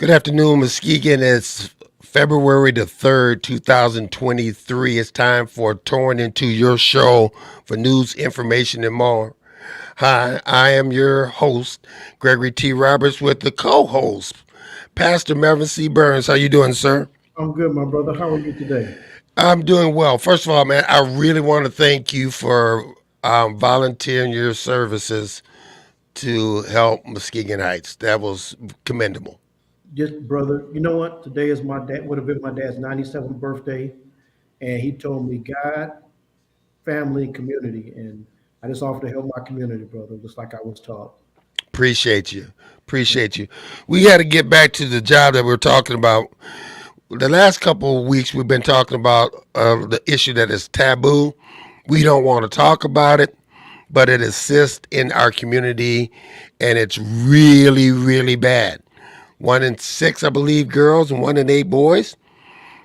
Good afternoon, Muskegon. It's February the 3rd, 2023. It's time for Touring Into Your Show for news, information, and more. Hi, I am your host, Gregory T. Roberts, with the co-host, Pastor Melvin C. Burns. How you doing, sir? I'm good, my brother. How are you today? I'm doing well. First of all, man, I really want to thank you for volunteering your services to help Muskegon Heights. That was commendable. Just brother, you know what? Today is my dad would have been my dad's 97th birthday, and he told me God, family, community, and I just offered to help my community, brother, just like I was taught. Appreciate you. Appreciate you. We got to get back to the job that we're talking about. The last couple of weeks, we've been talking about the issue that is taboo. We don't want to talk about it, but it exists in our community, and it's really, really bad. 1 in 6, I believe, girls, and 1 in 8 boys.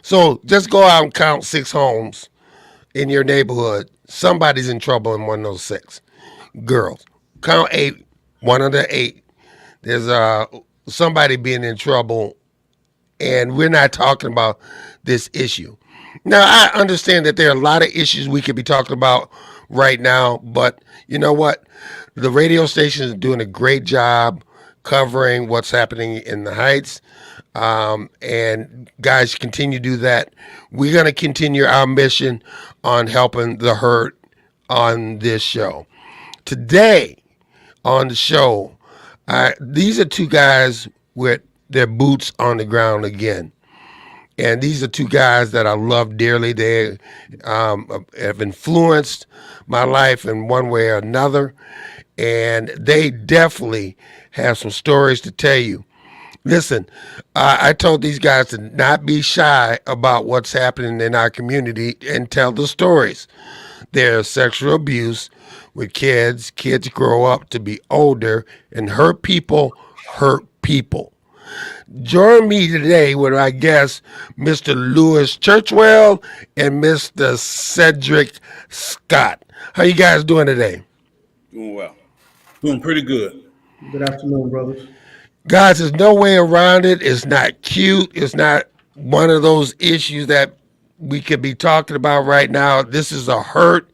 So just go out and count 6 homes in your neighborhood. Somebody's in trouble in one of those 6 girls. Count 8. 1 of the 8, there's somebody being in trouble, and we're not talking about this issue. Now, I understand that there are a lot of issues we could be talking about right now, but you know what? The radio station is doing a great job covering what's happening in the Heights. And guys, continue to do that. We're going to continue our mission on helping the hurt on this show. Today on the show, these are 2 guys with their boots on the ground again. And these are 2 guys that I love dearly. They have influenced my life in one way or another. And they definitely have some stories to tell you. Listen, I told these guys to not be shy about what's happening in our community and tell the stories. There's sexual abuse with kids. Kids grow up to be older and hurt people hurt people. Join me today with, I guess, Mr. Lewis Churchwell and Mr. Cedric Scott. How you guys doing today? Doing well. Doing pretty good. Good afternoon, brothers. Guys, there's no way around it. It's not cute. It's not one of those issues that we could be talking about right now. This is a hurt.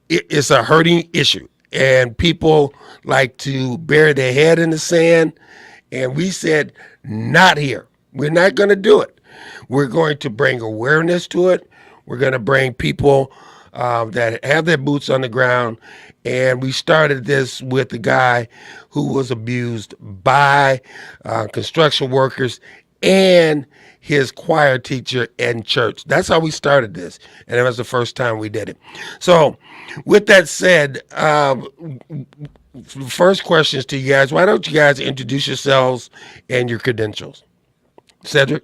It's a hurting issue. And people like to bury their head in the sand. And we said, not here. We're not going to do it. We're going to bring awareness to it. We're going to bring people that have their boots on the ground. And we started this with a guy who was abused by construction workers and his choir teacher in church. That's how we started this. And it was the first time we did it. So, with that said, first questions to you guys. Why don't you guys introduce yourselves and your credentials? Cedric?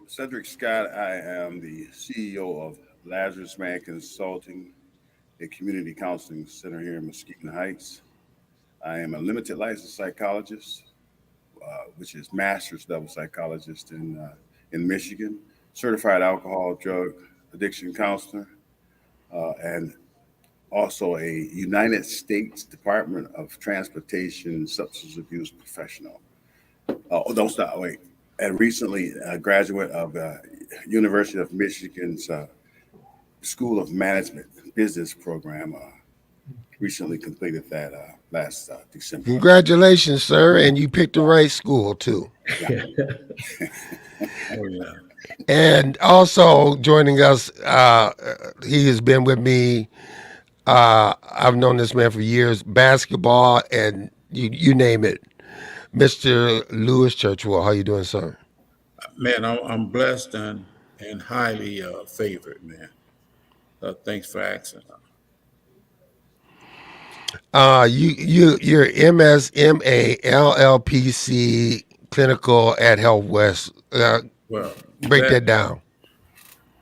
Cedric Scott, I am the CEO of Lazarus Man Consulting, a community counseling center here in Muskegon Heights. I am a limited license psychologist, which is master's level psychologist in Michigan, certified alcohol drug addiction counselor, and also a United States Department of Transportation substance abuse professional. Oh, don't stop. Wait. And recently, a graduate of University of Michigan's School of Management Business program. Recently completed that last December. Congratulations, sir. And you picked the right school, too. Yeah. Oh yeah. And also joining us, he has been with me. I've known this man for years, basketball, and you name it. Mr. Lewis Churchwell, how you doing, sir? Man, I'm blessed and highly favored, man. Thanks for asking. You're MSMA LLPC clinical at Health West. Well, Break that that down.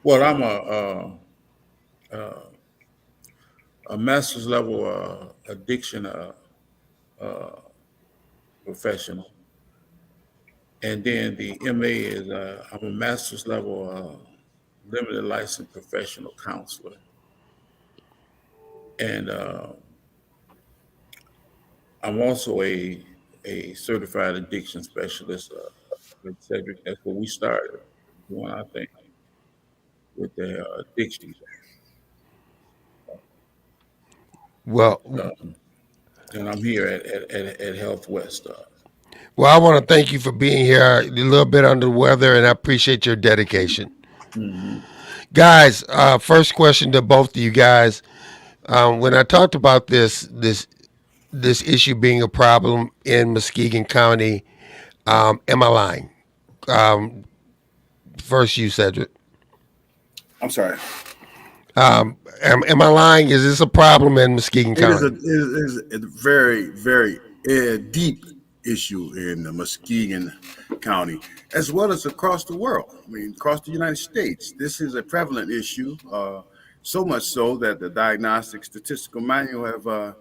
I'm a master's level addiction professional, and then the MA is I'm a master's level limited license professional counselor, and I'm also a certified addiction specialist with Cedric. That's what we started doing, I think, with the addiction. But Well, and I'm here at Health West. well, I want to thank you for being here. A little bit under the weather, and I appreciate your dedication, Mhm. guys. First question to both of you guys. When I talked about this issue being a problem in Muskegon County, am I lying? Um, First, you, Cedric. I'm sorry. Am I lying? Is this a problem in Muskegon County? It is a very, very deep issue in Muskegon County, as well as across the world. I mean, across the United States, this is a prevalent issue. So much so that the Diagnostic Statistical Manual have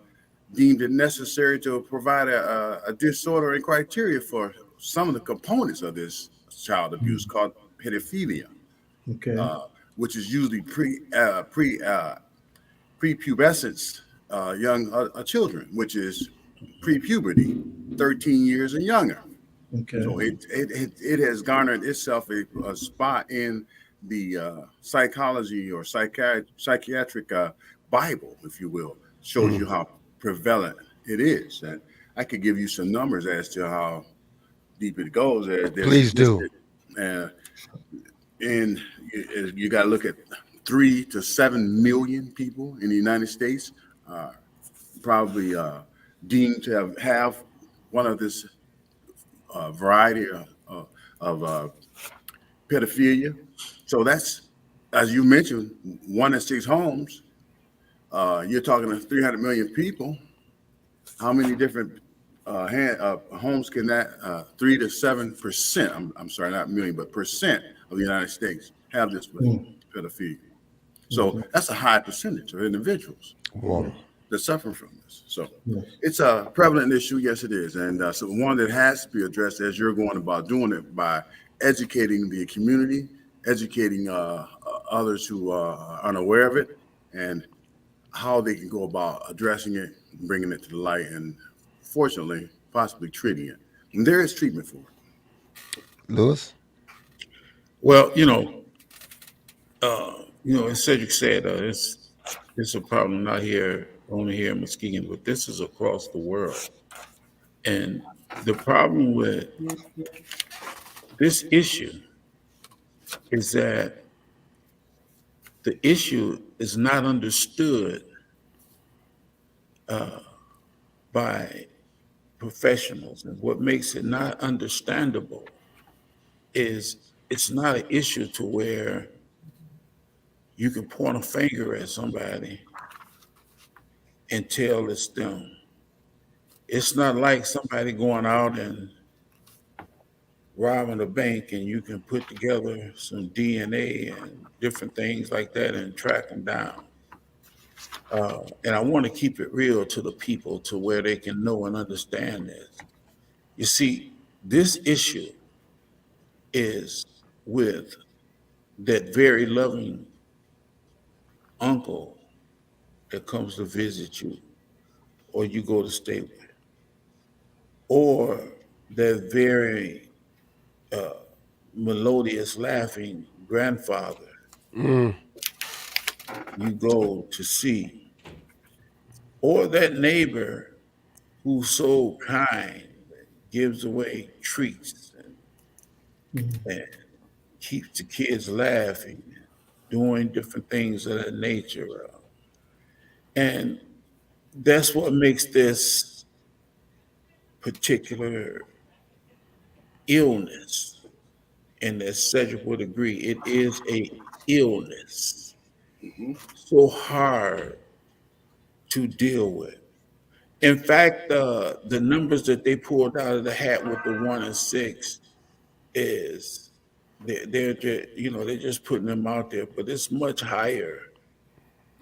deemed it necessary to provide a disorder and criteria for some of the components of this child abuse called pedophilia, Okay. uh, which is usually prepubescent young children, which is pre-puberty, 13 years and younger. Okay. So it has garnered itself a spot in the psychology or psychiatric Bible, if you will. Shows you how prevalent it is. And I could give you some numbers as to how deep it goes. There's Please do. listed, uh, and you got to look at 3 to 7 million people in the United States, probably deemed to have one of this variety of pedophilia. So that's, as you mentioned, 1 in 6 homes. You're talking to 300 million people. How many different homes can that 3 to 7%? I'm sorry, not million, but percent of the United States have this pedophilia. So that's a high percentage of individuals Well, that suffer from this. So Yes. it's a prevalent issue, yes, it is, and so one that has to be addressed as you're going about doing it by educating the community, educating others who are unaware of it, and how they can go about addressing it, bringing it to the light, and fortunately, possibly treating it. And there is treatment for it. Lewis. Well, as Cedric said, it's a problem not here, only here in Muskegon, but this is across the world. And the problem with this issue is that the issue is not understood by professionals. And what makes it not understandable is it's not an issue to where you can point a finger at somebody and tell it's them. It's not like somebody going out and robbing a bank and you can put together some DNA and different things like that and track them down. And I want to keep it real to the people to where they can know and understand this. You see, this issue is with that very loving uncle that comes to visit you or you go to stay with, or that very melodious laughing grandfather you go to see, or that neighbor who's so kind, gives away treats and keeps the kids laughing, doing different things of that nature. And that's what makes this particular illness, and as Cedric would agree, it is a illness, so hard to deal with. In fact, the numbers that they pulled out of the hat with the 1 in 6 is they're just, they're just putting them out there, but it's much higher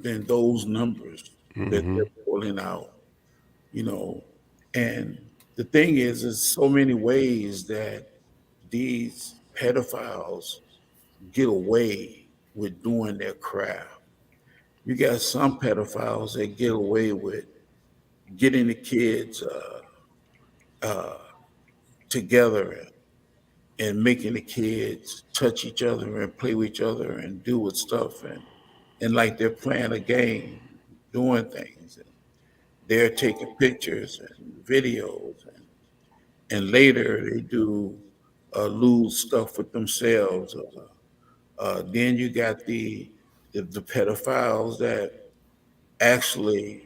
than those numbers that they're pulling out, you know. And the thing is so many ways that these pedophiles get away with doing their craft. You got some pedophiles that get away with getting the kids together and making the kids touch each other and play with each other and do with stuff and like they're playing a game, doing things. And they're taking pictures and videos and later they do lewd stuff with themselves. Then you got the pedophiles that actually,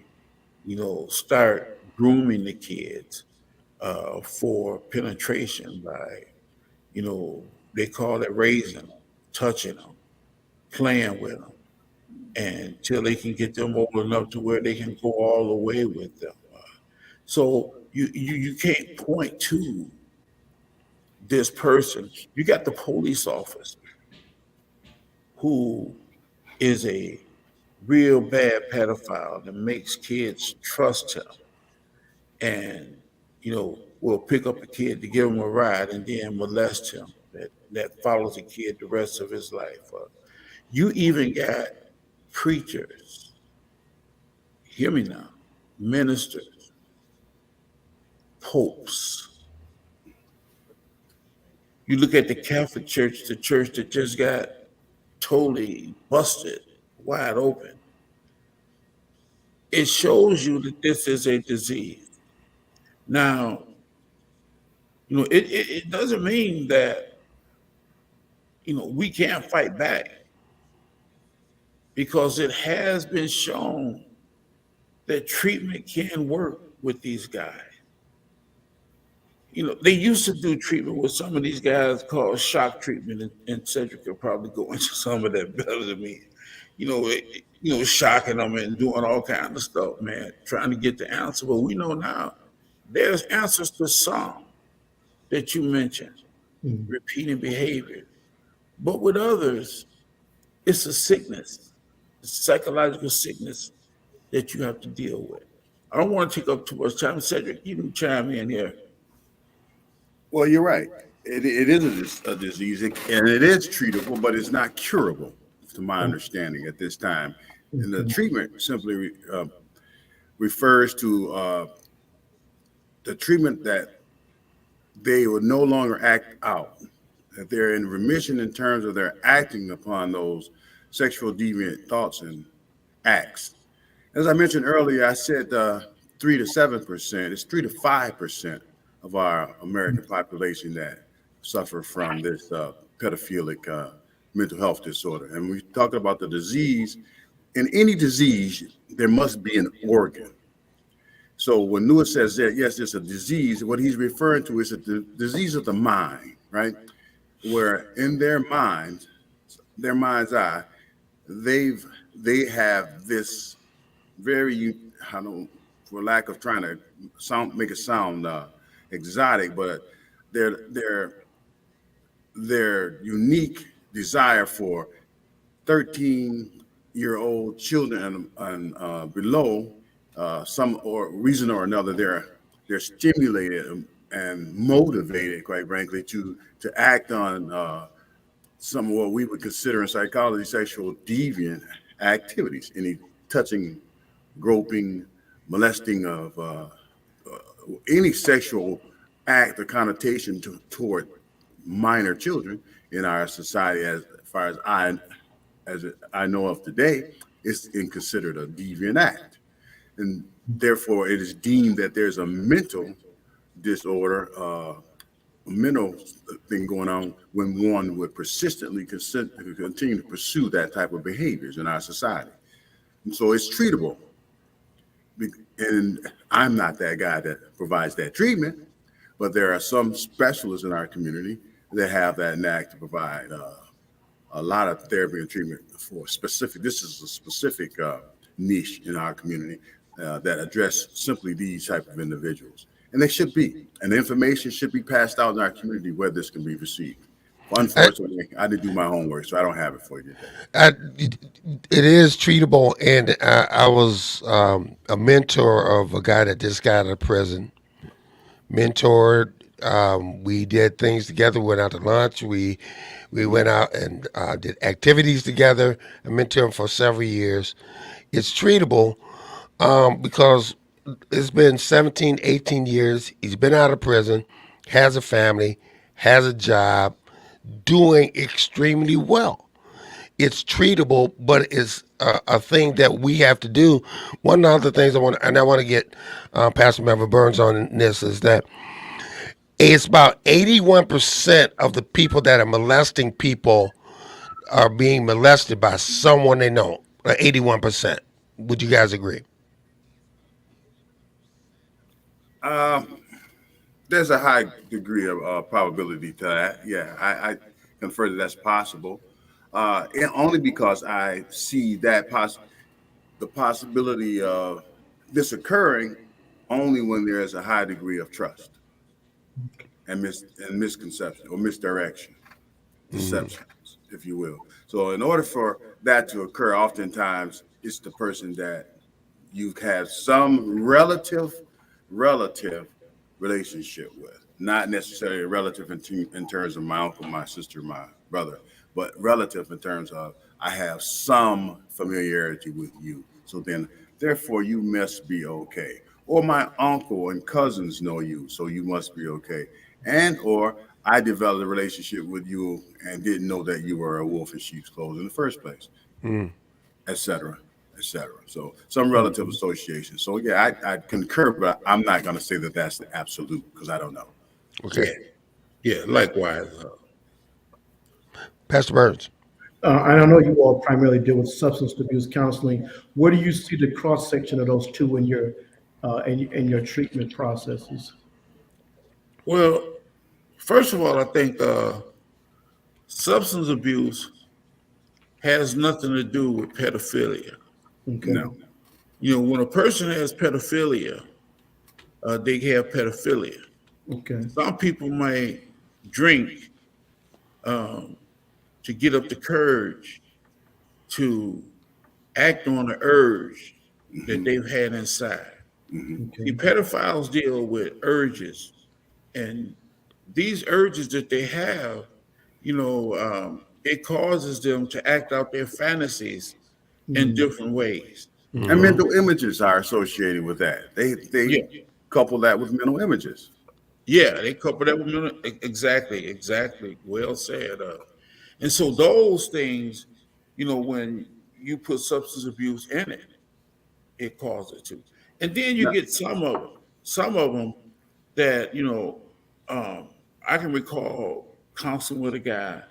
start grooming the kids for penetration by, they call it raising them, touching them, playing with them, until they can get them old enough to where they can go all the way with them. So you can't point to this person. You got the police officer who is a real bad pedophile that makes kids trust him and will pick up a kid to give him a ride and then molest him that follows a kid the rest of his life. You even got preachers, hear me now, ministers, popes. You look at the Catholic Church, the church that just got totally busted wide open. It shows you that this is a disease. Now, it doesn't mean that, we can't fight back because it has been shown that treatment can work with these guys. They used to do treatment with some of these guys called shock treatment, and Cedric could probably go into some of that better than me. Shocking them and doing all kinds of stuff, man, trying to get the answer. But we know now there's answers to some that you mentioned, repeating behavior. But with others, it's a sickness, it's a psychological sickness that you have to deal with. I don't want to take up too much time. Cedric, you can chime in here. Well, you're right. It is a disease, and it is treatable, but it's not curable, to my understanding at this time. And the treatment simply refers to the treatment that they will no longer act out, that they're in remission in terms of their acting upon those sexual deviant thoughts and acts. As I mentioned earlier, I said 3 to 7%. It's 3 to 5% of our American population that suffer from this pedophilic mental health disorder. And we talked about the disease. In any disease, there must be an organ. So when Lewis says that, yes, it's a disease, what he's referring to is a disease of the mind, right? Where in their mind's eye, they have this very, I don't, for lack of trying to make it sound exotic, but their unique desire for 13-year-old children and below, some or reason or another, they're stimulated and motivated, quite frankly, to act on some of what we would consider in psychology sexual deviant activities, any touching, groping, molesting of any sexual act or connotation toward minor children in our society, as far as I know of today, is considered a deviant act. And therefore, it is deemed that there's a mental disorder, a mental thing going on when one would persistently continue to pursue that type of behaviors in our society. And so it's treatable. And I'm not that guy that provides that treatment, but there are some specialists in our community that have that knack to provide a lot of therapy and treatment for specific. This is a specific niche in our community that address simply these type of individuals. And they should be. And the information should be passed out in our community where this can be received. Unfortunately, I didn't do my homework, so I don't have it for you today. It is treatable, and I was a mentor of a guy that just got out of prison. Mentored. We did things together. Went out to lunch. We went out and did activities together. I mentored him for several years. It's treatable because it's been 17, 18 years. He's been out of prison. has a family, has a job, doing extremely well. It's treatable, but it's a thing that we have to do. One of the other things I want to get Pastor Melvin Burns on this is that it's about 81% of the people that are molesting people are being molested by someone they know. 81%. Would you guys agree? Uh, there's a high degree of probability to that. Yeah, I confer that that's possible. And only because I see that the possibility of this occurring only when there is a high degree of trust and misconception or misdirection, Mm. deceptions, if you will. So in order for that to occur, oftentimes it's the person that you have some relative relationship with, not necessarily relative in terms of my uncle, my sister, my brother, but relative in terms of I have some familiarity with you. So then, therefore, you must be okay. Or my uncle and cousins know you, so you must be okay. And or I developed a relationship with you and didn't know that you were a wolf in sheep's clothing in the first place, Mm. etc., etc. So some relative association. So yeah, I concur, but I'm not going to say that that's the absolute because I don't know. Okay. Yeah, yeah. Likewise, Pastor Burns. And I know you all primarily deal with substance abuse counseling. Where do you see the cross section of those two in your treatment processes? well, first of all, I think substance abuse has nothing to do with pedophilia. Okay. No. You know, when a person has pedophilia, they have pedophilia. Okay. Some people may drink um, to get up the courage to act on the urge that Mm-hmm. they've had inside. See, Okay. pedophiles deal with urges, and these urges that they have, it causes them to act out their fantasies in Mm. different ways. And Mm-hmm. mental images are associated with that. They Yeah, couple that with mental images. yeah, they couple that with exactly, exactly. Well said. And so those things, when you put substance abuse in it, it causes it to. And then you No, get some of them that I can recall counseling with a guy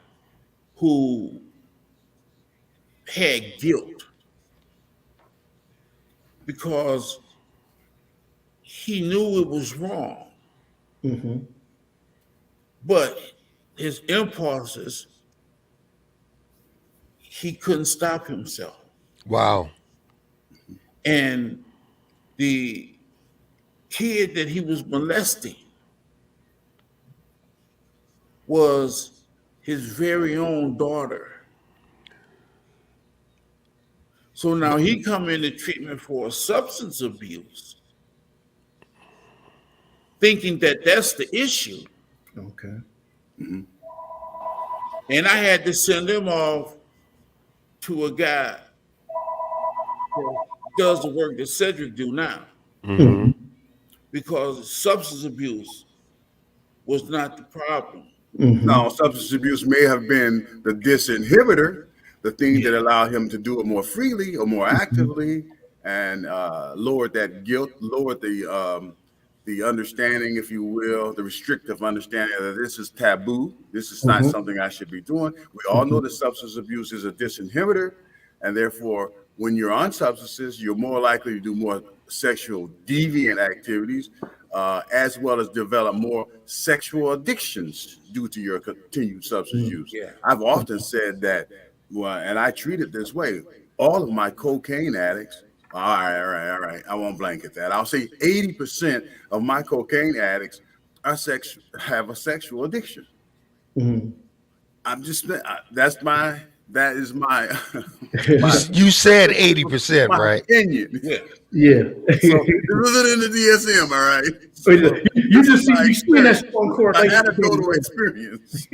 who had guilt because he knew it was wrong, Mm-hmm. but his impulses, he couldn't stop himself. Wow. And the kid that he was molesting was his very own daughter. So now he come into treatment for substance abuse, thinking that that's the issue. Okay. And I had to send him off to a guy that does the work that Cedric do now, Mm-hmm. Mm-hmm. because substance abuse was not the problem. Mm-hmm. no, substance abuse may have been the disinhibitor, the thing that allowed him to do it more freely or more actively, and lowered that guilt, lowered the understanding, if you will, the restrictive understanding that this is taboo. This is not Mm-hmm. something I should be doing. We all know that substance abuse is a disinhibitor, and therefore, when you're on substances, you're more likely to do more sexual deviant activities, as well as develop more sexual addictions due to your continued substance use. Yeah. I've often said that, well, and I treat it this way. All of my cocaine addicts, all right. I won't blanket that. I'll say 80% of my cocaine addicts have a sexual addiction. Mm-hmm. I'm just that is my You, my, you said 80%, my right? opinion. Yeah. Yeah. So this isn't in the DSM, all right. So So, you this just is see my you seeing that experience, strong my correlation. anecdotal experience.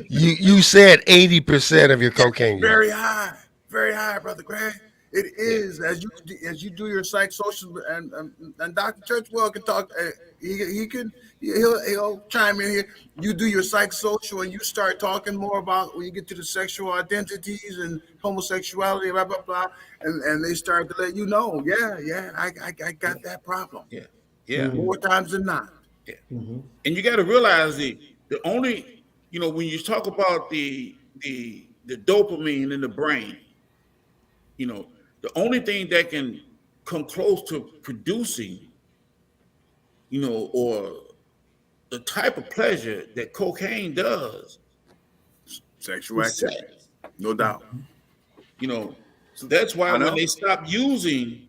You said 80% of your cocaine use. Very high, brother Greg. It Yeah. is as you do your psychosocial, and Dr. Churchwell can talk. He can he'll chime in here. You do your psychosocial, and you start talking more about when you get to the sexual identities and homosexuality, blah blah blah, and they start to let you know, yeah, I got that problem Yeah. Yeah. Mm, more times than not. Yeah. mm-hmm, And you got to realize the only, when you talk about the dopamine in the brain, you know, the only thing that can come close to producing, or the type of pleasure that cocaine does Sexual is activity, sex. no doubt. You know, so that's why I when know. they stop using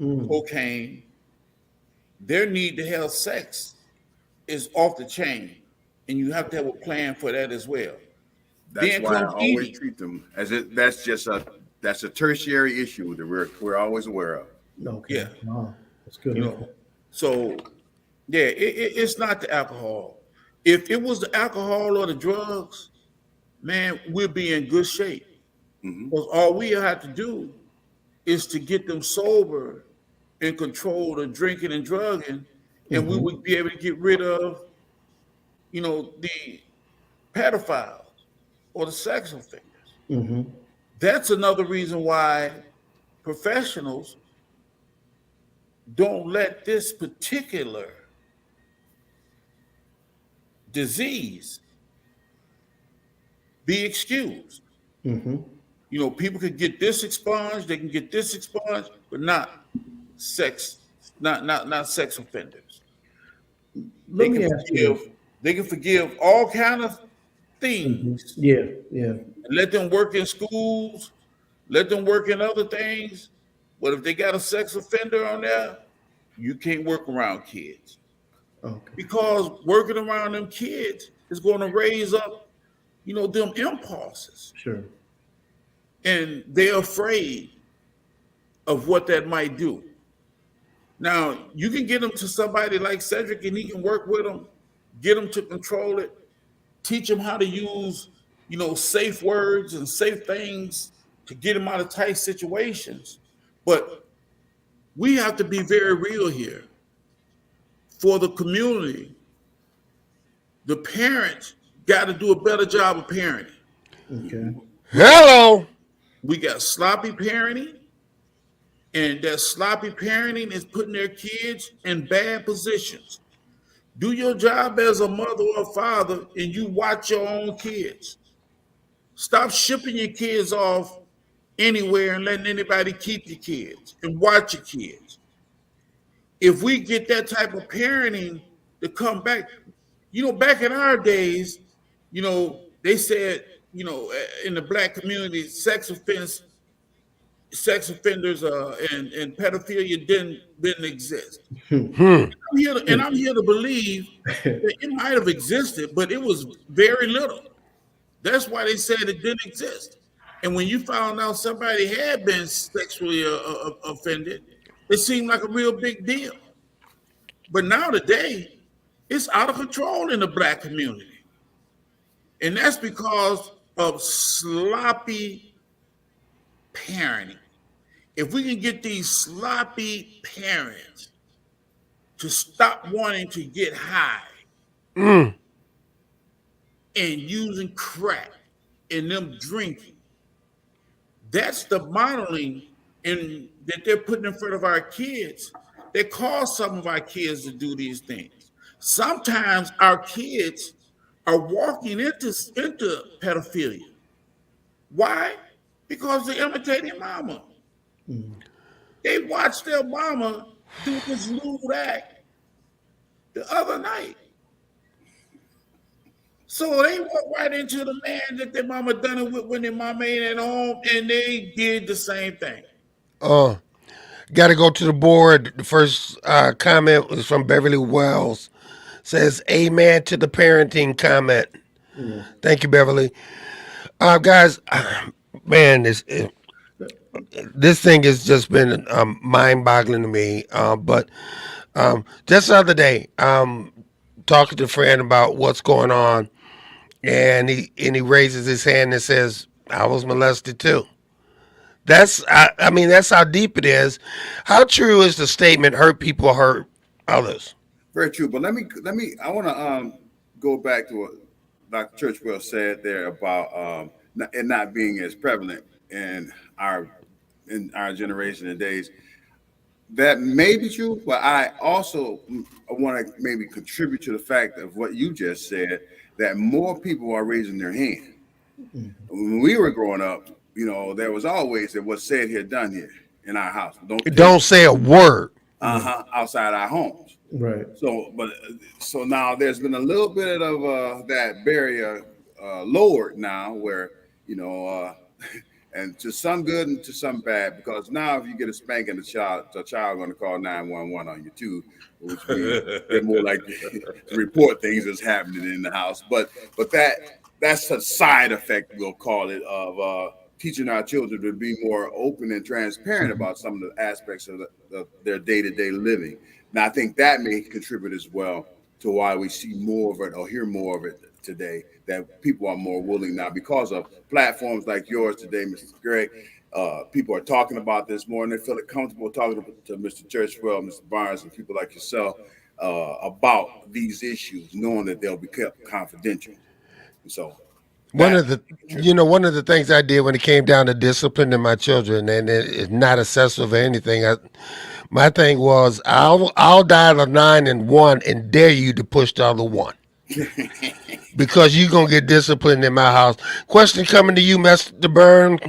mm, cocaine, their need to have sex is off the chain, and you have to have a plan for that as well. That's Then why I comes always eating. treat them as it. That's a tertiary issue that we're always aware of. okay. Yeah, Wow. That's good you info. know. So yeah, it's not the alcohol. If it was the alcohol or the drugs, man, we'd be in good shape. Hmm. Because all we have to do is to get them sober and control the drinking and drugging, and we Mm-hmm, would be able to get rid of, the pedophiles or the sex offenders. mm-hmm, That's another reason why professionals don't let this particular disease be excused. mm-hmm. People could get this expunged, they can get this expunged, but not sex, not sex offenders. Let They me can ask you forgive, this. they can forgive all kind of Mm-hmm. things Yeah, yeah. and let them work in schools, let them work in other things. But if they got a sex offender on there, you can't work around kids Okay. because working around them kids is going to raise up, them impulses, Sure. and they're afraid of what that might do. Now, you can get them to somebody like Cedric and he can work with them, get them to control it, teach them how to use, safe words and safe things to get them out of tight situations. But we have to be very real here. For the community, the parents got to do a better job of parenting. Okay. Hello. We got sloppy parenting, and that sloppy parenting is putting their kids in bad positions. Do your job as a mother or father, and you watch your own kids. Stop shipping your kids off anywhere and letting anybody keep your kids and watch your kids. If we get that type of parenting to come back, back in our days, they said, in the black community, sex offenders, and pedophilia didn't exist. Hmm. I'm here to believe that it might have existed, but it was very little. That's why they said it didn't exist. And when you found out somebody had been sexually offended, it seemed like a real big deal. But now today, it's out of control in the black community. And that's because of sloppy parenting. If we can get these sloppy parents to stop wanting to get high Mm. and using crack and them drinking, that's the modeling that they're putting in front of our kids that cause some of our kids to do these things. Sometimes our kids are walking into pedophilia. Why? Because they're imitating mama. Mm. They watched their mama do this lewd act the other night. So they walked right into the man that their mama done it with when their mama ain't at home, and they did the same thing. Uh, Got to go to the board. The first comment was from Beverly Wells. Says amen to the parenting comment. Yes. Thank you, Beverly. Guys, man, this thing has just been mind-boggling to me. But just the other day, talking to a friend about what's going on, and he raises his hand and says, "I was molested too." I mean, that's how deep it is. How true is the statement, hurt people hurt others? Very true. But I want to go back to what Dr. Churchwell said there about it not being as prevalent our in our generation and days. That may be true, but I also want to maybe contribute to the fact of what you just said, that more people are raising their hand. When we were growing up, there was always that was said here, done here in our house. Don't Don't say a word. outside our homes. Right. So now there's been a little bit of that barrier lowered now, where you know, and to some good and to some bad, because now if you get a spanking, the child going to call 911 on you too, which means they're more likely to report things that's happening in the house. But that's a side effect, we'll call it, of teaching our children to be more open and transparent about some of the aspects of their day-to-day living. Now, I think that may contribute as well to why we see more of it or hear more of it today, that people are more willing now because of platforms like yours today, Mr. Greg. People are talking about this more, and they feel comfortable talking to Mr. Churchwell, Mr. Barnes, and people like yourself about these issues, knowing that they'll be kept confidential. And so One of one of the things I did when it came down to disciplining my children, and it's not excessive or anything. My thing was, I'll dial a 9 and 1 and dare you to push the other one, because you're gonna get disciplined in my house. Question coming to you, Mr. Burns.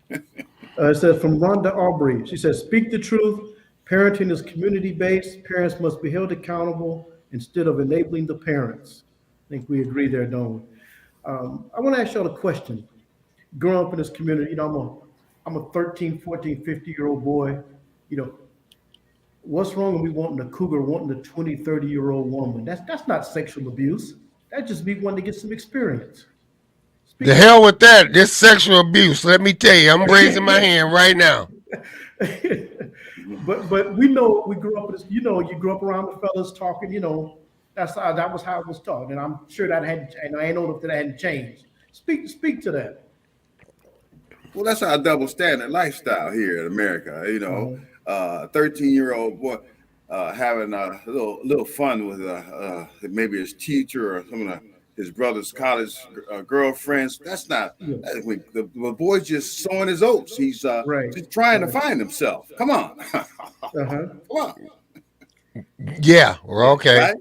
It says from Rhonda Aubrey. She says, "Speak the truth. Parenting is community-based. Parents must be held accountable instead of enabling the parents." I think we agree there, don't we? I want to ask y'all a question. Growing up in this community, I'm a 13, 14, 50-year-old boy. What's wrong with me wanting a cougar, wanting a 20, 30-year-old woman? That's not sexual abuse. That just me wanting to get some experience. The hell with that. This sexual abuse. Let me tell you, I'm raising my hand right now. But we know we grew up in this, you grew up around the fellas talking, that was how it was taught. And I'm sure that and I ain't know if that hadn't changed. Speak to that. Well, that's our double standard lifestyle here in America. 13-year-old boy having a little fun with maybe his teacher or some of his brother's college girlfriends. That's not. The boy's just sowing his oats. He's Right. just trying to find himself. Come on, come on. Yeah, we're okay. Right?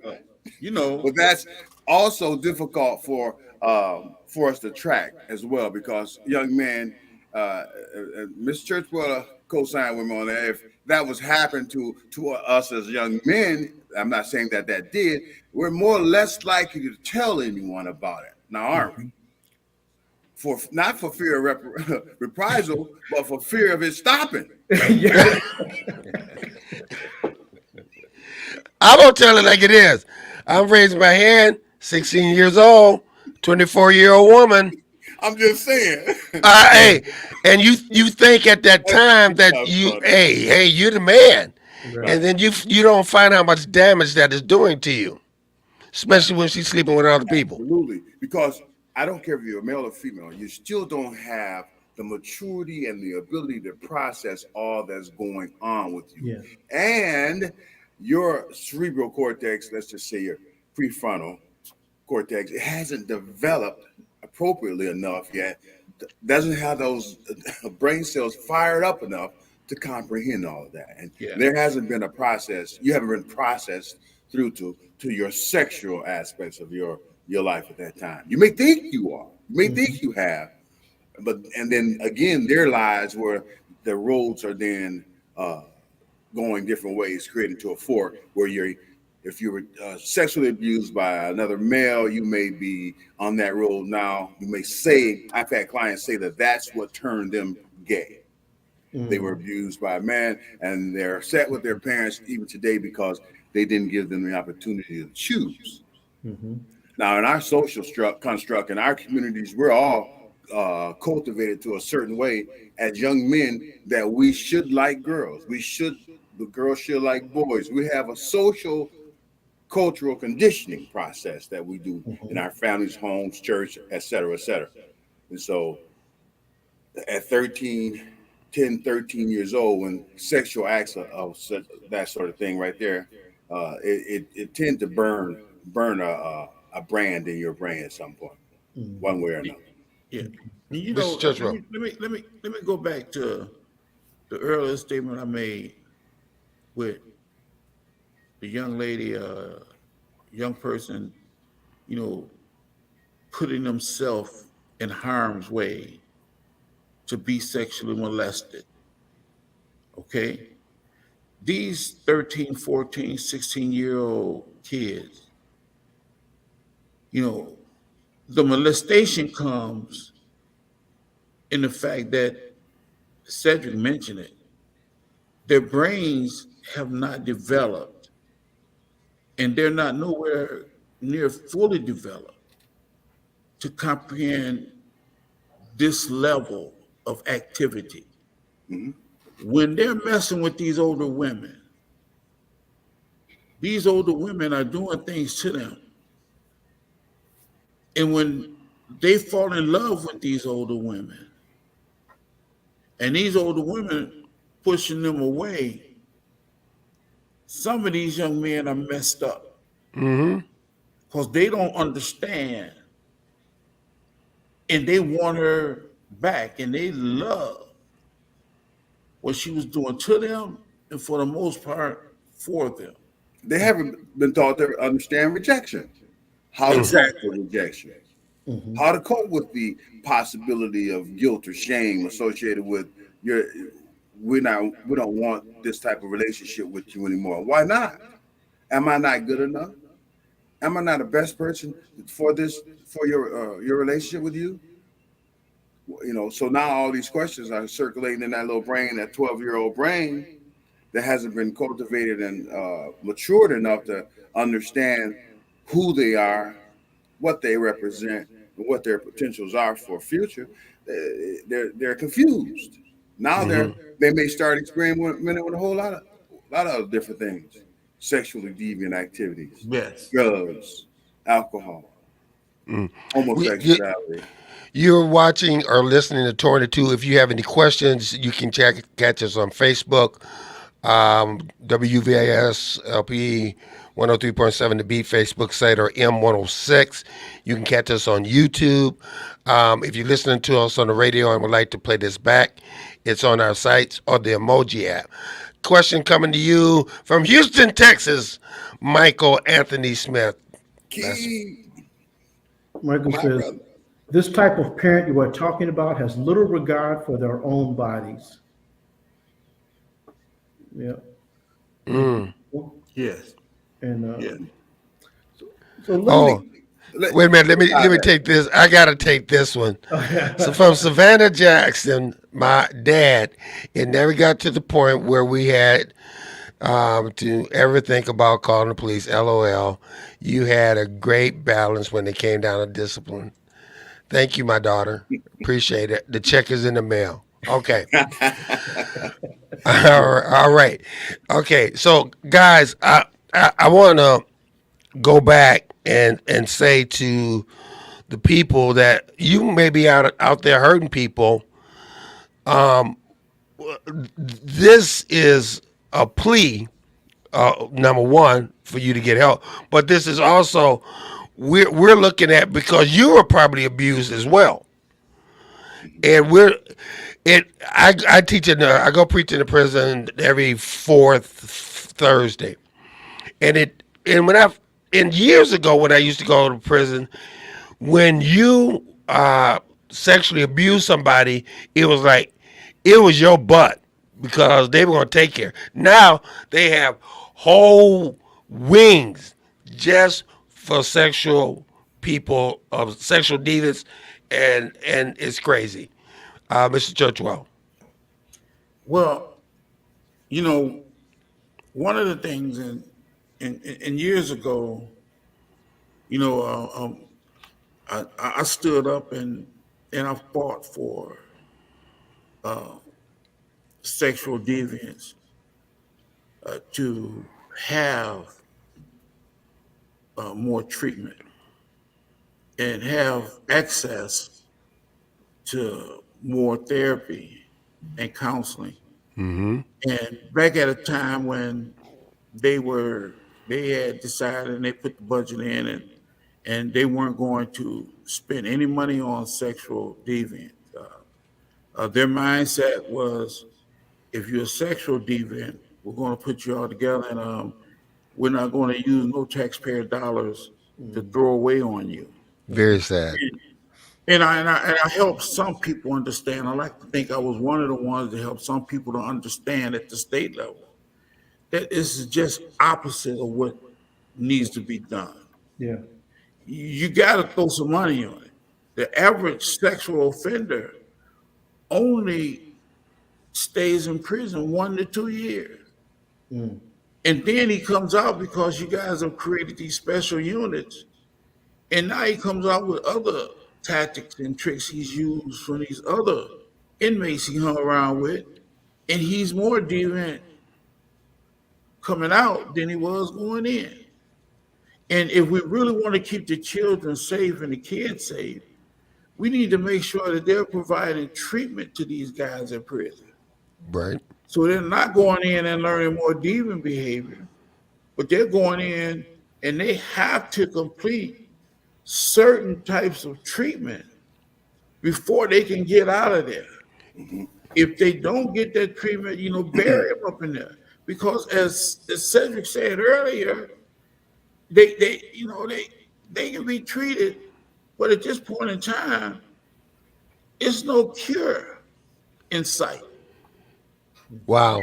But that's also difficult for us to track as well, because young men, Miss Churchwell co-signed with me on that. If that was happening to us as young men, I'm not saying that did, we're more or less likely to tell anyone about it. Now, aren't we? Not for fear of reprisal, but for fear of it stopping. I'm gonna tell it like it is. I'm raising my hand. 16 years old, 24-year-old woman. I'm just saying. Hey, and you think at that time that hey, you're the man, Right. and then you don't find how much damage that is doing to you, especially when she's sleeping with other people. Absolutely, because I don't care if you're a male or female, you still don't have the maturity and the ability to process all that's going on with you. Yeah. And your cerebral cortex, let's just say your prefrontal cortex, it hasn't developed appropriately enough yet, doesn't have those brain cells fired up enough to comprehend all of that. And there hasn't been a process, you haven't been processed through to your sexual aspects of your life at that time. You may think you are, you may think you have, and then again, their lives where the roads are then going different ways, creating to a fork where if you were sexually abused by another male, you may be on that road now. You may say, I've had clients say that that's what turned them gay. They were abused by a man, and they're upset with their parents even today because they didn't give them the opportunity to choose. Now, in our social construct, in our communities, we're all cultivated to a certain way as young men that we should like girls. The girls should like boys. We have a social cultural conditioning process that we do in our families, homes, church, et cetera, et cetera. And so at 13, 10, 13 years old, when sexual acts that sort of thing right there, it tend to burn a brand in your brain at some point, Mm. one way or another. Yeah. Okay. And Mr. Churchwell. let me go back to the earlier statement I made with the young lady, young person, you know, putting themselves in harm's way to be sexually molested. Okay. These 13, 14, 16-year-old kids, you know, the molestation comes in the fact that Cedric mentioned it. Their brains have not developed and they're not nowhere near fully developed to comprehend this level of activity. Hmm. When they're messing with these older women are doing things to them. And when they fall in love with these older women, and these older women pushing them away, some of these young men are messed up Mm-hmm. because they don't understand and they want her back and they love what she was doing to them and for the most part for them. They haven't been taught to understand rejection, how to cope with Exactly. rejection, Mhm. how to cope with the possibility of guilt or shame associated with your. We don't want this type of relationship with you anymore. Why not? Am I not good enough? Am I not the best person for this for your relationship with you? So now all these questions are circulating in that little brain, that 12-year-old brain that hasn't been cultivated and matured enough to understand who they are, what they represent, and what their potentials are for future. They're confused. Now Mm-hmm. they may start experimenting with a whole lot of different things, sexually deviant activities, Yes. drugs, alcohol, We, you, homosexuality. you're watching or listening to 22. If you have any questions, you can catch us on Facebook, WVAS LP 103.7 The Beat Facebook site, or M106. You can catch us on YouTube. If you're listening to us on the radio and would like to play this back, it's on our sites or the Emoji app. Question coming to you from Houston, Texas, Michael Anthony Smith. That's Key, Michael my says, brother. this type of parent you are talking about has little regard for their own bodies. Yeah. Thank you. Yes. And Yes. so Let listen. me oh. let, Wait a minute. uh, Let me take this. I gotta take this one. So from Savannah Jackson, my dad, it never got to the point where we had to ever think about calling the police. LOL. You had a great balance when it came down to discipline. Thank you, my daughter. Appreciate it. The check is in the mail. Okay. All right. Okay. So guys, I want to go back and say to the people that you may be out there hurting people. This is a plea, number one, for you to get help, but this is also we're looking at because you were probably abused as well, and we're it. I teach I go preach in the prison every fourth Thursday, and when I and years ago when I used to go to prison, when you sexually abuse somebody, it was like it was your butt because they were going to take care. Now they have whole wings just for sexual people of sexual deviants, and it's crazy. Mr. Churchwell. Well, you know, one of the things in years ago, you know, I stood up and I fought for sexual deviance to have more treatment and have access to more therapy and counseling. Mm-hmm. And back at a time when they had decided and they put the budget in and they weren't going to spend any money on sexual deviance. Their mindset was, if you're a sexual deviant, we're going to put you all together and we're not going to use no taxpayer dollars to Mm, throw away on you. Very sad. And I helped some people understand. I like to think I was one of the ones that helped some people to understand at the state level that this is just opposite of what needs to be done. yeah. You got to throw some money on it. The average sexual offender only stays in prison 1 to 2 years. Mm, And then he comes out because you guys have created these special units. And now he comes out with other tactics and tricks he's used from these other inmates he hung around with. And he's more deviant coming out than he was going in. And if we really want to keep the children safe and the kids safe, we need to make sure that they're providing treatment to these guys in prison. Right. So they're not going in and learning more deviant behavior, but they're going in and they have to complete certain types of treatment before they can get out of there. If they don't get that treatment, bury them up in there. Because as Cedric said earlier, they can be treated, but at this point in time, it's no cure in sight Wow.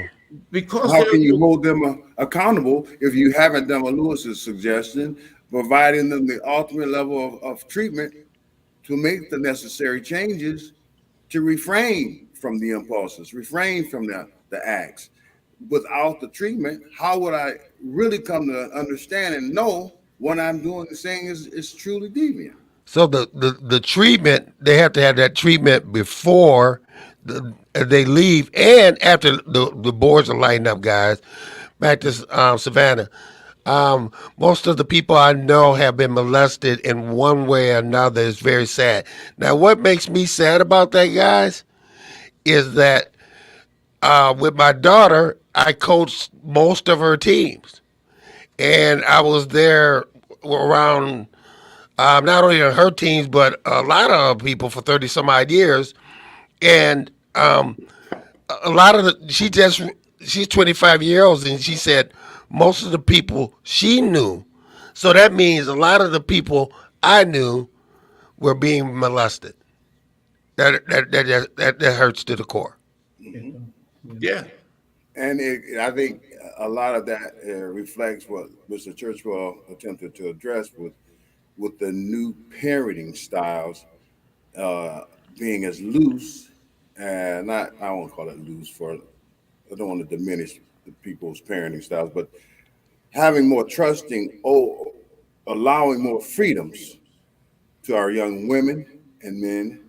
because How they're can you hold them accountable if you haven't done what Lewis's suggestion, providing them the ultimate level of treatment to make the necessary changes to refrain from the impulses, refrain from the acts? Without the treatment, how would I really come to understand and know what I'm doing and saying is truly deviant? So the treatment, they have to have that treatment before they leave and after the boards are lighting up, guys. Back to Savannah. Most of the people I know have been molested in one way or another. It's very sad. Now, what makes me sad about that, guys, is that with my daughter, I coached most of her teams, and I was there around not only her teams but a lot of people for 30 some odd years, and a lot of she's 25 years old, and she said most of the people she knew. So that means a lot of the people I knew were being molested. That hurts to the core. it, yeah. yeah, And I think a lot of that reflects what Mr. Churchwell attempted to address with the new parenting styles uh, being as loose and not, I won't call it loose for, I don't want to diminish the people's parenting styles, but having more trusting, allowing more freedoms to our young women and men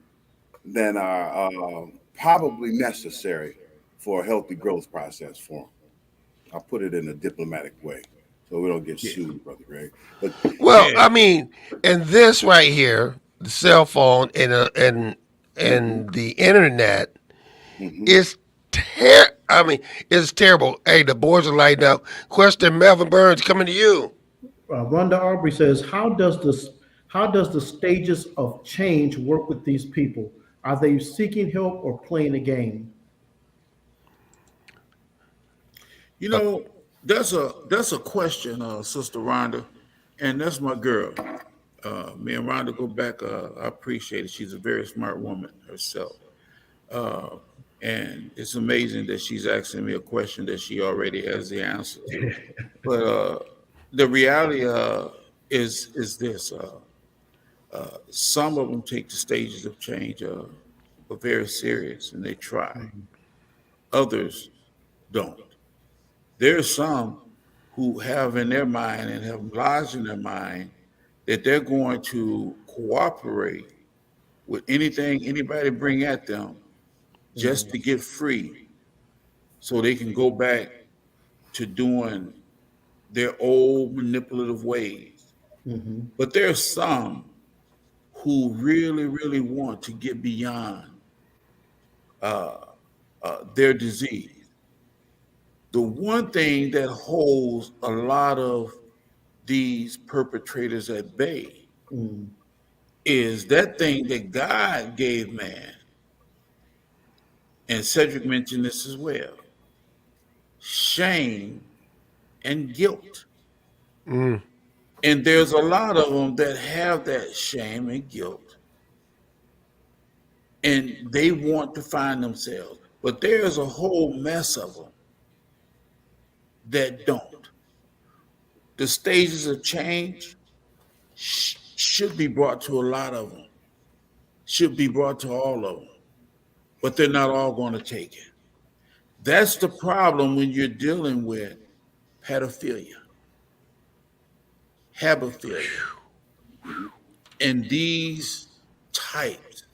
than are probably necessary for a healthy growth process for them. I'll put it in a diplomatic way so we don't get yeah, sued, Brother Greg. But Well, yeah. I mean, and this right here, the cell phone mhm, and the internet mhm. is I mean, it's terrible. Hey, the boards are lighting up. Question, Melvin Burns, coming to you. Rhonda Aubrey says, how does the stages of change work with these people? Are they seeking help or playing a game? You know, that's a question, Sister Rhonda, and that's my girl. Me and Rhonda go back. I appreciate it. She's a very smart woman herself, uh, and it's amazing that she's asking me a question that she already has the answer to. But the reality is this: some of them take the stages of change very serious, and they try. Mhm, Others don't. There's some who have in their mind and have lodged in their mind that they're going to cooperate with anything anybody bring at them just mhm, to get free so they can go back to doing their old manipulative ways. mhm, But there's some who really, really want to get beyond their disease. The one thing that holds a lot of these perpetrators at bay Mm. is that thing that God gave man, and Cedric mentioned this as well, shame and guilt. Mm. And there's a lot of them that have that shame and guilt, and they want to find themselves. But there's a whole mess of them that don't. The stages of change should be brought to a lot of them, should be brought to all of them, but they're not all going to take it. That's the problem when you're dealing with pedophilia, habophilia, and these types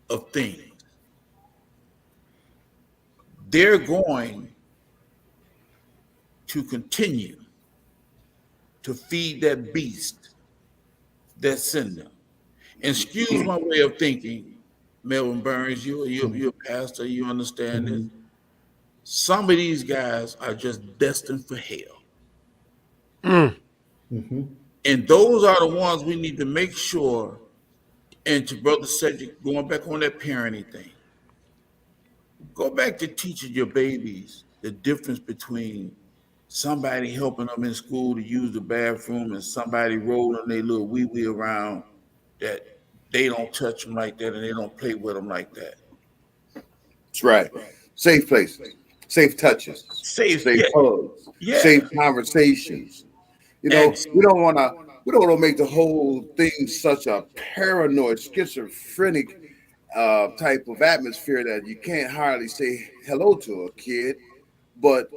of things. They're going to continue to feed that beast that's in them. And excuse my way of thinking, Melvin Burns, you're a pastor, you understand this. Mhm. Some of these guys are just destined for hell. Mm. Mhm. And those are the ones we need to make sure, and to Brother Cedric, going back on that parenting thing, go back to teaching your babies the difference between somebody helping them in school to use the bathroom and somebody rolling their little wee wee around, that they don't touch them like that and they don't play with them like that. That's right. Safe places, safe touches, Safe, safe yeah, hugs, yeah. safe conversations. You know, And we don't want to make the whole thing such a paranoid, schizophrenic type of atmosphere that you can't hardly say hello to a kid. But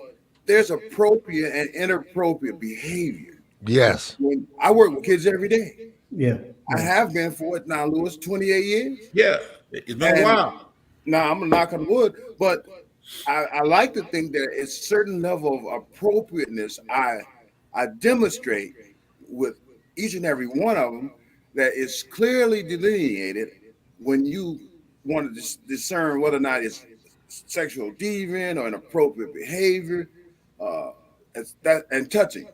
there's appropriate and inappropriate behavior. Yes. When I work with kids every day, Yeah. I Yeah. have been for it now, Lewis, 28 years. yeah, it's been a And while. now I'm gonna knock on wood, but I like to think that it's certain level of appropriateness I demonstrate with each and every one of them that is clearly delineated when you want to discern whether or not it's sexual deviant or inappropriate behavior, uh, as that and touching.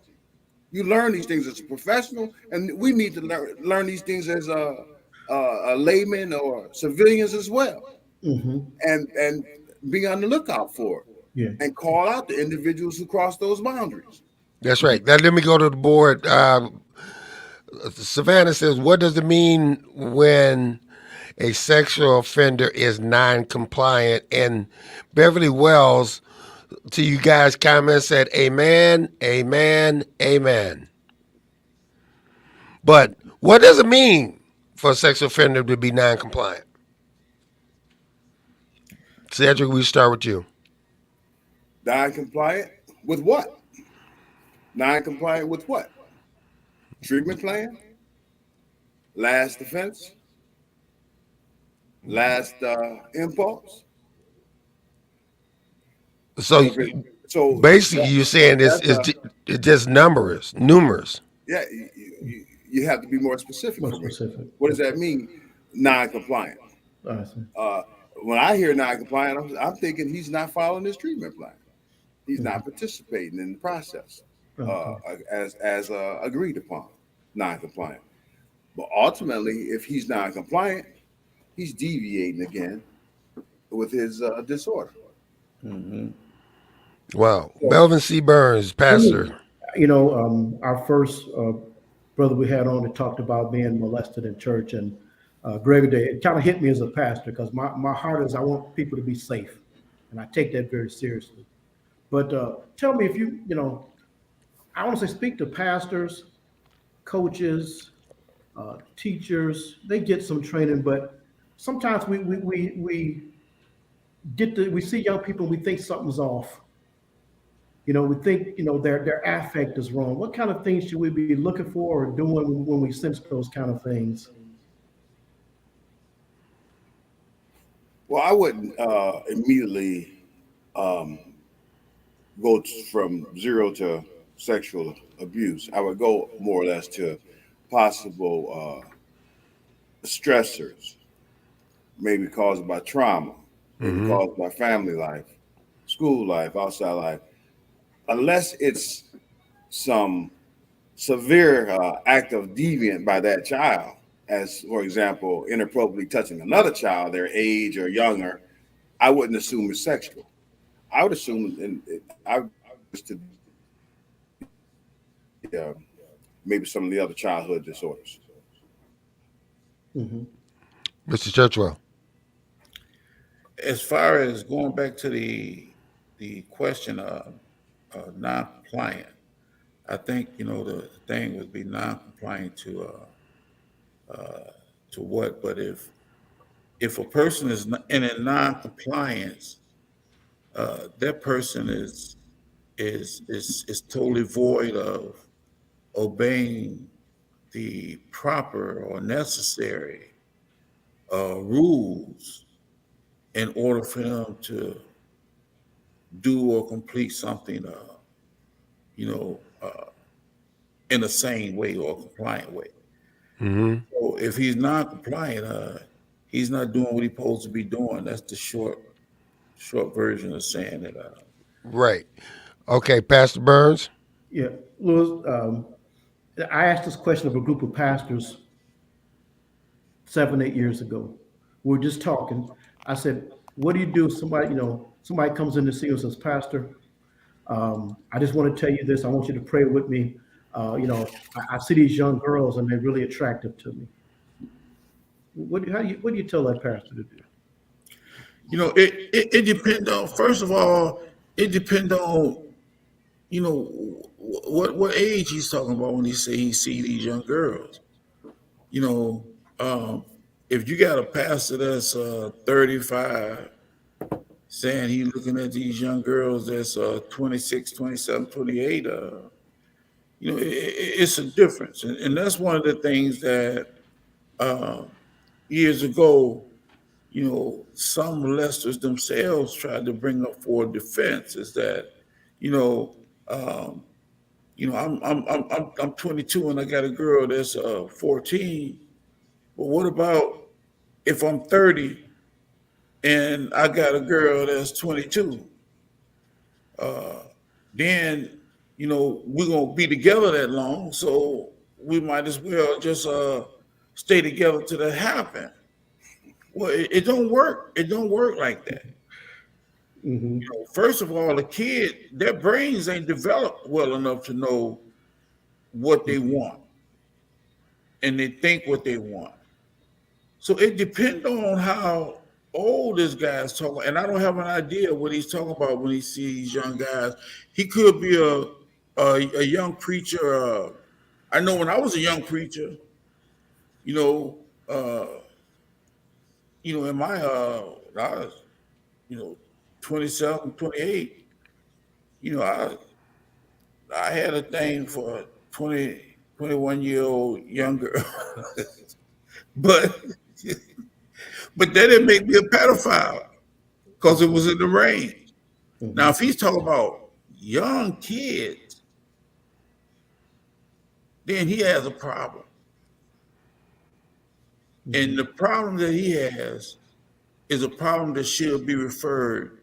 You learn these things as a professional, and we need to learn these things as a layman or civilians as well, Mhm. and be on the lookout for it Yeah. and call out the individuals who cross those boundaries. That's right. Now let me go to the board. Savannah says, "What does it mean when a sexual offender is non-compliant?" And Beverly Wells, to you guys' comments, said, "Amen, amen, amen." But what does it mean for a sexual offender to be non-compliant? Cedric, we start with you. Non-compliant with what? Non-compliant with what? Treatment plan, last defense, last impulse. So So, if it, so basically, that, you're saying that's a it's just numerous. yeah. You have to be more specific More for me. specific. What does Okay. that mean? Non-compliant. I see. Uh, when I hear non-compliant, I'm thinking he's not following his treatment plan. He's Mhm. not participating in the process Okay. as agreed upon. Non-compliant. But ultimately, if he's non-compliant, he's deviating again with his disorder. Mhm. Wow. So Melvin C. Burns, let pastor. me, our first brother we had on that talked about being molested in church, and Gregory Day, it kind of hit me as a pastor because my heart is I want people to be safe, and I take that very seriously. But tell me if I want to say speak to pastors, coaches, teachers. They get some training, but sometimes we see young people, we think something's off. We think their affect is wrong. What kind of things should we be looking for or doing when we sense those kind of things? Well, I wouldn't immediately um, from zero to sexual abuse. I would go more or less to possible stressors, maybe caused by trauma. may be caused by family life, school life, outside life, unless it's some severe act of deviant by that child, as for example, inappropriately touching another child, their age or younger, I wouldn't assume it's sexual. I would assume, and I would to maybe some of the other childhood disorders. Hmm. Mr. Churchwell. As far as going back to the question of non-compliant, I think the thing would be non-compliant to what. But if a person is in a non-compliance, that person is totally void of obeying the proper or necessary rules in order for them to do or complete something, you know, uh, in a sane way or a compliant way. So if he's non-compliant, he's not doing what he's supposed to be doing. That's the short version of saying it. Right. Okay, Pastor Burns. Yeah, Louis. I asked this question of a group of pastors 7, 8 years ago. We were just talking. I said, "What do you do if somebody comes in to see us as pastor? I just want to tell you this. I want you to pray with me. I see these young girls and they're really attractive to me. What do you tell that pastor to do?" It depends on, first of all, it depends on, what age he's talking about when he say he see these young girls. You know, um, if you got a pastor that's 35 saying he looking at these young girls that's 26, 27, 28, it's a difference. And that's one of the things that uh, years ago, some molesters themselves tried to bring up for defense is that, you know, um, I'm 22 and I got a girl that's 14. But what about if I'm 30 and I got a girl that's 22? Then, we're gonna be together that long, so we might as well just stay together till that happen. Well, it don't work. It don't work like that. Hmm. First of all, the kid, their brains ain't developed well enough to know what they want, and they think what they want. So it depends on how old this guy's talking, and I don't have an idea what he's talking about when he sees young guys. He could be a young preacher. I know when I was a young preacher, you know, uh, in my I was, 27, 28. I had a thing for a 20, 21-year old young girl, but but that didn't make me a pedophile because it was in the range. Now, Hmm. if he's talking about young kids, then he has a problem. And Hmm. the problem that he has is a problem that should be referred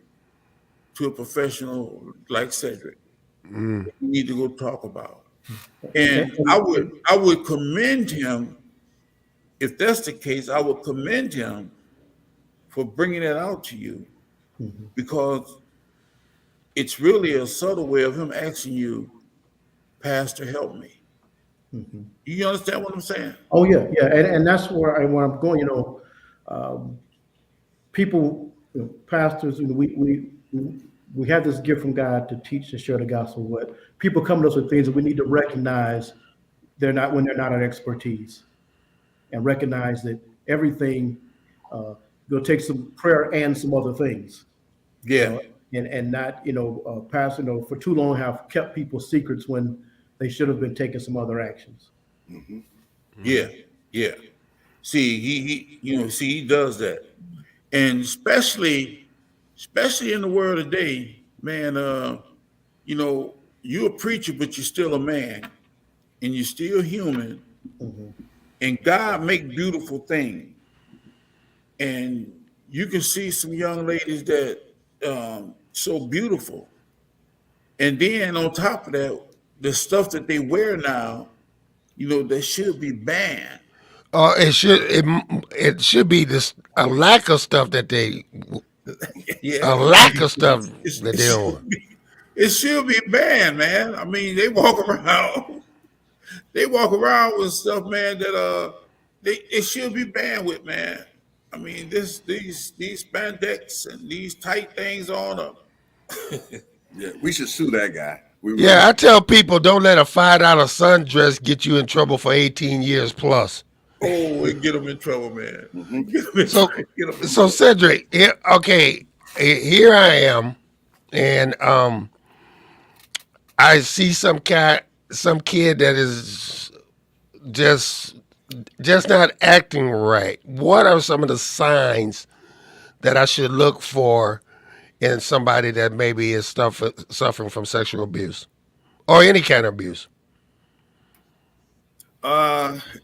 to a professional like Cedric. We need to go talk about. And, And I and, would and I would commend him if that's the case. I would commend him for bringing that out to you Mhm. because it's really a subtle way of him asking you, Pastor, help me. Mhm. You understand what I'm saying? Oh yeah, yeah, and that's where I'm going. Um, People, pastors, we have this gift from God to teach and share the gospel. What people come to us with things that we need to recognize they're not our expertise, and recognize that everything will take some prayer and some other things. Yeah, And not pastor for too long have kept people's secrets when they should have been taking some other actions. Hmm. yeah, yeah. See, he does that. And especially in the world today, man, you're a preacher, but you're still a man and you're still human. Hmm. And God make beautiful things. And you can see some young ladies that so beautiful, and then on top of that, the stuff that they wear now, that should be banned. It should be this a lack of stuff that they Yeah, a lack of stuff that it they don't want. should be. It should be banned, man. I mean, they walk around. They walk around with stuff, man. That it should be banned with, man. I mean, these spandex and these tight things on them. Yeah, we should sue that guy. We really Yeah, I should. tell people don't let a $5 sundress get you in trouble for 18 years plus. Oh, and get them in trouble, man. Hmm. Get them in, So, get 'em in so trouble. Cedric, okay, here I am, and I see some kid that is just just not acting right. What are some of the signs that I should look for in somebody that maybe is suffering from sexual abuse or any kind of abuse?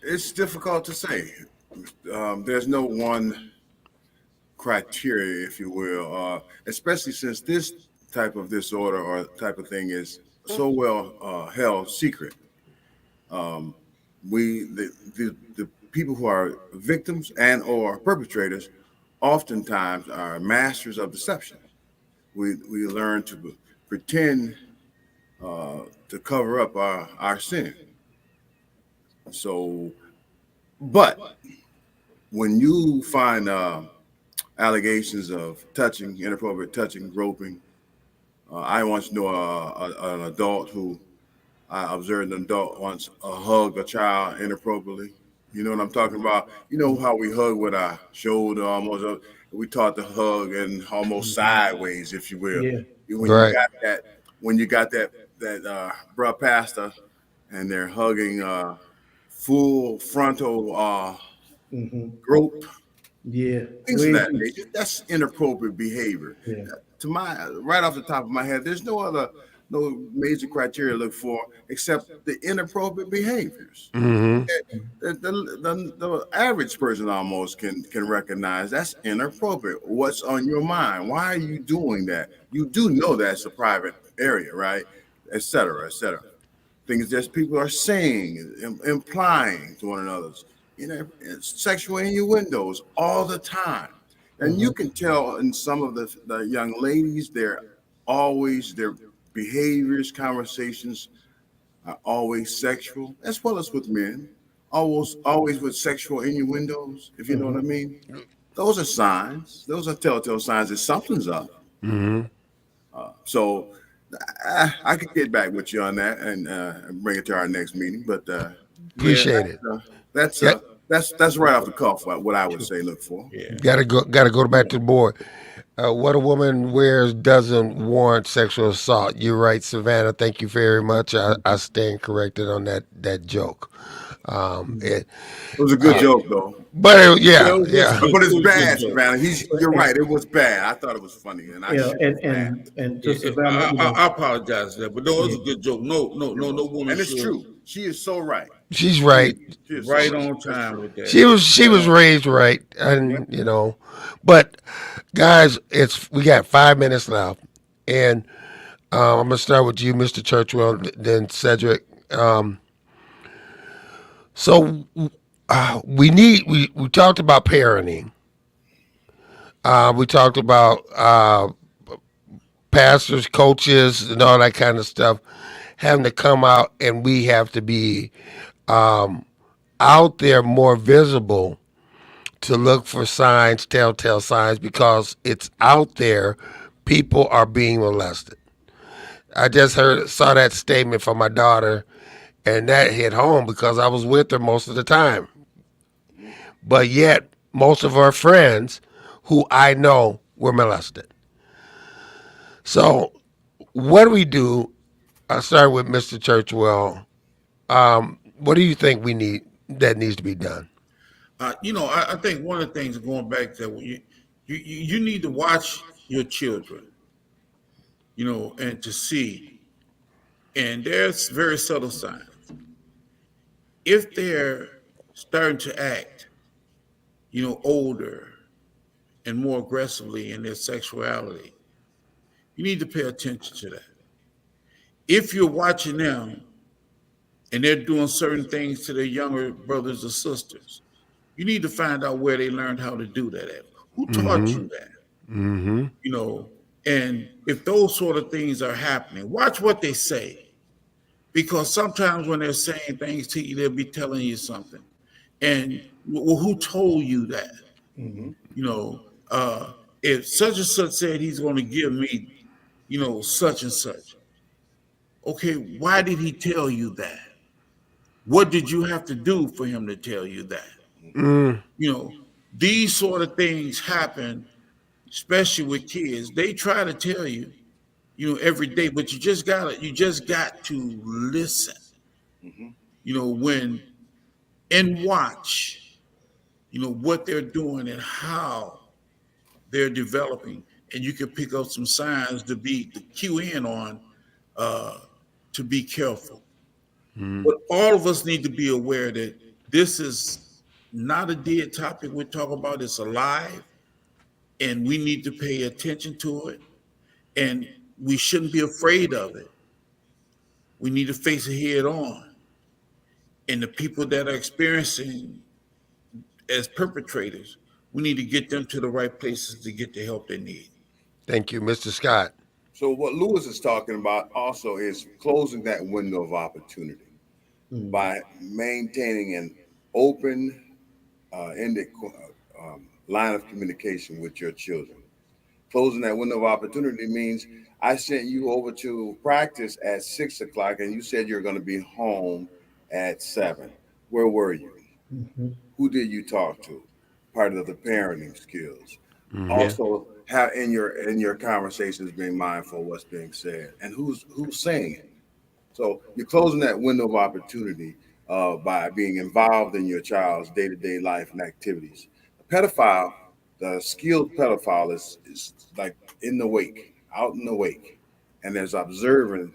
It's difficult to say. There's no one criteria, if you will, especially since this type of disorder or type of thing is so well held secret. The people who are victims and or perpetrators oftentimes are masters of deception. We learn to pretend to cover up our sin. So, but when you find allegations of touching, inappropriate touching, groping, I once knew an adult who I observed an adult once hug a child inappropriately. You know what I'm talking about? You know how we hug with our shoulder almost. We taught to hug and almost sideways, if you will. Yeah. When you Right. got that, when you got that bruh pastor, and they're hugging full frontal Hmm. grope, Yeah. things of Way that too. nature. That's inappropriate behavior. Yeah. To my right off the top of my head, there's no major criteria to look for except the inappropriate behaviors. Mm-hmm. The average person almost can recognize that's inappropriate. What's on your mind? Why are you doing that? You do know that's a private area, right? Et cetera, et cetera. Things that people are saying, implying to one another, sexual innuendos all the time. And you Hmm. can tell in some of the young ladies, their behaviors, conversations are always sexual, as well as with men, always with sexual innuendos, if you know what I Hmm. mean. Those are signs. Those are telltale signs that something's up. Mm-hmm. So I could get back with you on that and bring it to our next meeting. But Yeah, Appreciate it. that's Yeah, that's right off the cuff what I would say look for. yeah, gotta go back to the board. What a woman wears doesn't warrant sexual assault. You're right, Savannah. Thank you very much. I stand corrected on that joke. It, It was a good uh, joke though. but yeah. yeah, It was yeah. good. But It it's was a good bad, joke. Savannah. You're And, right. It was bad. I thought it was funny, and I yeah, should and have laughed. to Savannah, I apologize for that, but no, it was yeah, a good joke. No woman And it's should. true. She is so right. She's She is, right. she is so Right right. on It's time true. with that. She was Right on. raised right, Yep. and but guys, it's we got 5 minutes left, and I'm gonna start with you, Mr. Churchwell, then Cedric. So we talked about parenting. We talked about pastors, coaches, and all that kind of stuff having to come out, and we have to be out there more visible to look for signs, telltale signs, because it's out there. People are being molested. I just saw that statement from my daughter, and that hit home because I was with her most of the time. But yet, most of her friends who I know were molested. So, what do we do? I start with Mr. Churchwell. What do you think we need that needs to be done? I think one of the things going back to you need to watch your children, and to see, and there's very subtle signs. If they're starting to act, older and more aggressively in their sexuality. You need to pay attention to that. If you're watching them and they're doing certain things to their younger brothers or sisters, you need to find out where they learned how to do that at. Who taught Mm-hmm. you that? Mm-hmm. You know, and if those sort of things are happening, watch what they say. Because sometimes when they're saying things to you, they'll be telling you something. And well, who told you that? Mm-hmm. You know, if such and such said he's going to give me, such and such. Okay, why did he tell you that? What did you have to do for him to tell you that? Mm. You know, these sort of things happen, especially with kids. They try to tell you, every day, but you just got to listen, Hmm. when and watch, what they're doing and how they're developing, and you can pick up some signs to cue in on, uh, to be careful. Mm. But all of us need to be aware that this is not a dead topic we're talking about. It's alive, and we need to pay attention to it, and we shouldn't be afraid of it. We need to face it head on. And the people that are experiencing as perpetrators, we need to get them to the right places to get the help they need. Thank you, Mr. Scott. So what Lewis is talking about also is closing that window of opportunity Mm-hmm. by maintaining an open, ended line of communication with your children. Closing that window of opportunity means I sent you over to practice at 6 o'clock, and you said you're going to be home at 7. Where were you? Mm-hmm. Who did you talk to? Part of the parenting skills. Mm-hmm. Yeah. Also, how in your conversations being mindful of what's being said and who's saying it. So you're closing that window of opportunity by being involved in your child's day-to-day life and activities. A pedophile, the skilled pedophile is like in the wake, out in the wake, and there's observing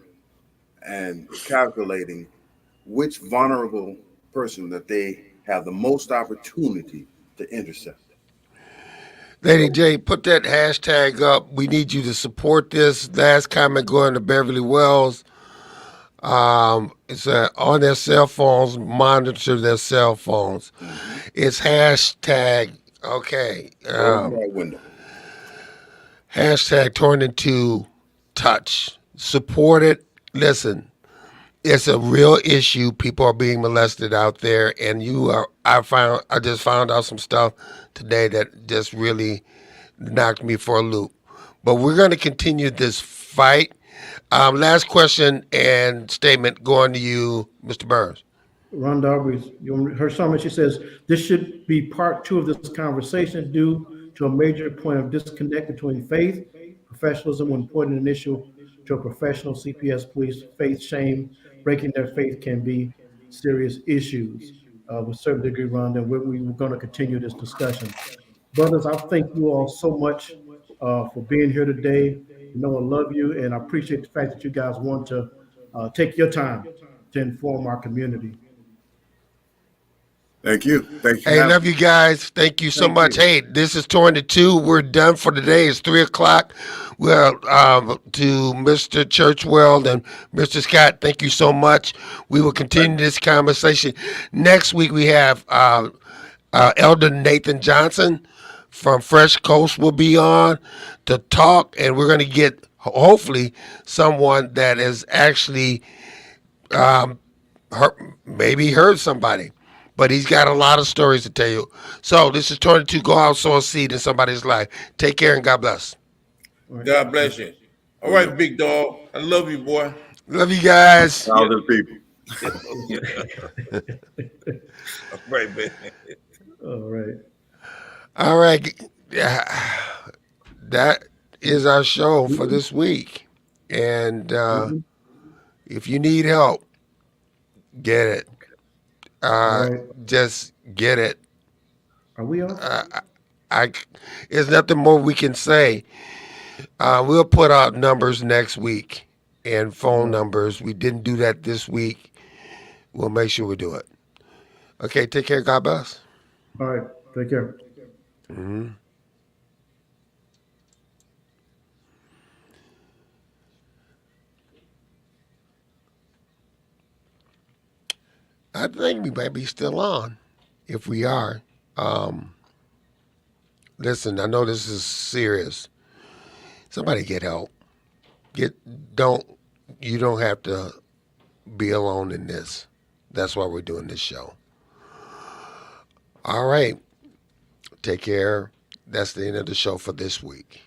and calculating which vulnerable person that they have the most opportunity to intercept. Lady So, J, put that hashtag up. We need you to support this. Last comment going to Beverly Wells. It's on their cell phones, monitor their cell phones. mhm, It's hashtag, okay, closing that window. hashtag torn into touch. Support it. Listen, it's a real issue. People are being molested out there, and I just found out some stuff today that just really knocked me for a loop. But we're going to continue this fight. Last question and statement going to you, Mr. Burns. Ron Darby's, her summary, she says, this should be part two of this conversation due to a major point of disconnect between faith, professionalism when putting an issue to a professional CPS police, faith shame, breaking their faith can be serious issues. With certain degree, Ron, and we're going to continue this discussion. Brothers, I thank you all so much for being here today. You know, I love you, and I appreciate the fact that you guys want to take your time to inform our community. Thank you. Thank you. Hey, love you guys. Thank you so Thank much. you. Hey, this is Torn to Two. We're done for today. It's 3 o'clock. Well, to Mr. Churchwell and Mr. Scott, thank you so much. We will continue this conversation. Next week, we have Elder Nathan Johnson from Fresh Coast will be on to talk, and we're going to get, hopefully, someone that is actually maybe heard somebody, but he's got a lot of stories to tell you. So this is 22. Go out, sow a seed in somebody's life. Take care and God bless. All right. God bless you. All right, big dog. I love you, boy. Love you guys. Yeah. Other people. Yeah. All right, man. All right. All right. That is our show for this week. And Mhm. if you need help, get it. All Uh, right. just get it. Are we off? I, there's nothing more we can say. We'll put out numbers next week and phone numbers. We didn't do that this week. We'll make sure we do it. Okay, take care. God bless. All right. Take care. Mhm. I think we might be still on. If we are, listen, I know this is serious. Somebody get help. Get don't you don't have to be alone in this. That's why we're doing this show. All right. Take care. That's the end of the show for this week.